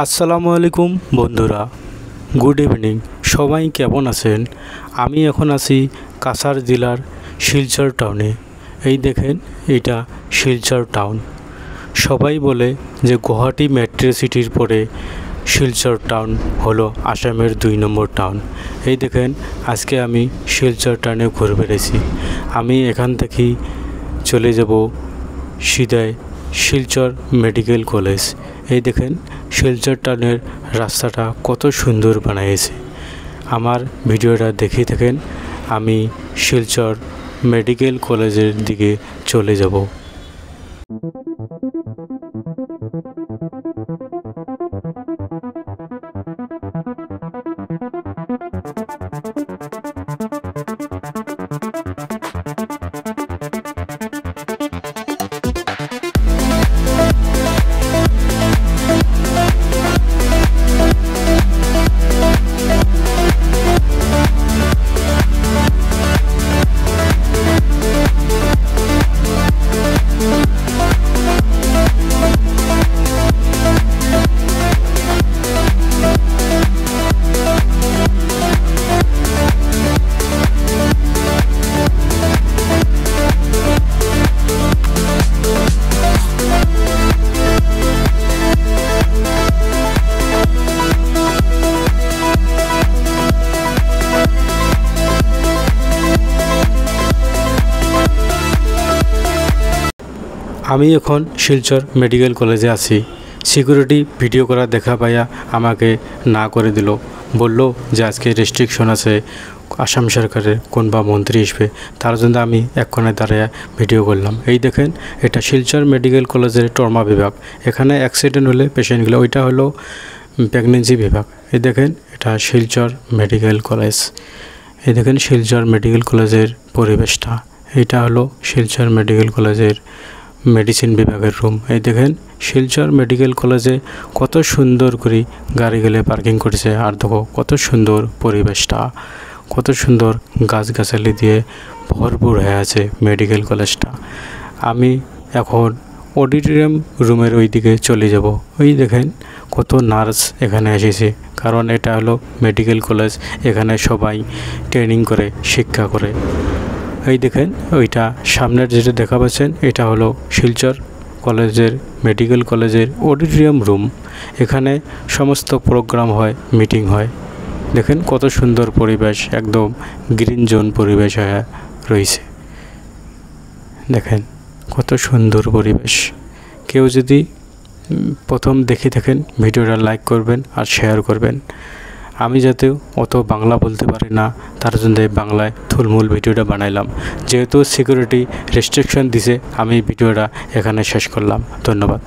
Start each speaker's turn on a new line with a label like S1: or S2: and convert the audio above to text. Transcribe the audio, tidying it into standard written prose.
S1: আসসালামু আলাইকুম বন্ধুরা, গুড ইভিনিং। সবাই কেমন আছেন? আমি এখন আছি কাছাড় জেলার শিলচর টাউনে। এই দেখেন, এটা শিলচর টাউন। সবাই বলে যে গুয়াহাটি মেট্রো সিটির পরে শিলচর টাউন হলো আসামের 2 নম্বর টাউন। এই দেখেন, আজকে আমি শিলচর টাউনে ঘুরে বেড়েছি। আমি এখান থেকেই চলে যাব সিধাই শিলচর মেডিকেল কলেজ। এই দেখেন, শিলচর টাউনের রাস্তাটা কত সুন্দর বানিয়েছে। আমার ভিডিওটা দেখে থাকেন। আমি শিলচর মেডিকেল কলেজের দিকে চলে যাব। আমি এখন শিলচর মেডিকেল কলেজে আছি। সিকিউরিটি ভিডিও করা দেখা পাইয়া আমাকে না করে দিল, বলল যে আজকে রেস্ট্রিকশন আছে, আসাম সরকারের কোন বা মন্ত্রী আসবে, তার জন্য আমি এক্ষণে দাঁড়িয়ে ভিডিও করলাম। এই দেখেন, এটা শিলচর মেডিকেল কলেজের ট্রমা বিভাগ। এখানে অ্যাক্সিডেন্ট হলে পেশেন্টগুলো, ওইটা হলো প্রেগনেন্সি বিভাগ। এই দেখেন, এটা শিলচর মেডিকেল কলেজ। এই দেখেন শিলচর মেডিকেল কলেজের পরিবেশটা। এইটা হলো শিলচর মেডিকেল কলেজের মেডিসিন বিভাগের রুম। এই দেখেন, শিলচর মেডিকেল কলেজে কত সুন্দর করে গাড়িগুলো পার্কিং করেছে। আর দেখো কত সুন্দর পরিবেশটা, কত সুন্দর গাছগাছালি দিয়ে ভরপুর হয়ে আছে মেডিকেল কলেজটা। আমি এখন অডিটোরিয়াম রুমের ওই দিকে চলে যাব। ওই দেখেন কত নার্স এখানে এসেছে, কারণ এটা হলো মেডিকেল কলেজ। এখানে সবাই ট্রেনিং করে, শিক্ষা করে। এই দেখেন, ওইটা সামনের যেটা দেখা পাচ্ছেন, এটা হলো শিলচর কলেজের মেডিকেল কলেজের অডিটোরিয়াম রুম। এখানে সমস্ত প্রোগ্রাম হয়, মিটিং হয়। দেখেন কত সুন্দর পরিবেশ, একদম গ্রিন জোন পরিবেশ হয়ে রয়েছে। দেখেন কত সুন্দর পরিবেশ। কেউ যদি প্রথম দেখে থাকেন, ভিডিওটা লাইক করবেন আর শেয়ার করবেন। আমি যাতে অত বাংলা বলতে পারি না, তার জন্য বাংলায় থুলমূল ভিডিওটা বানাইলাম। যেহেতু সিকিউরিটি রেস্ট্রিকশন দিছে, আমি ভিডিওটা এখানে শেষ করলাম। ধন্যবাদ।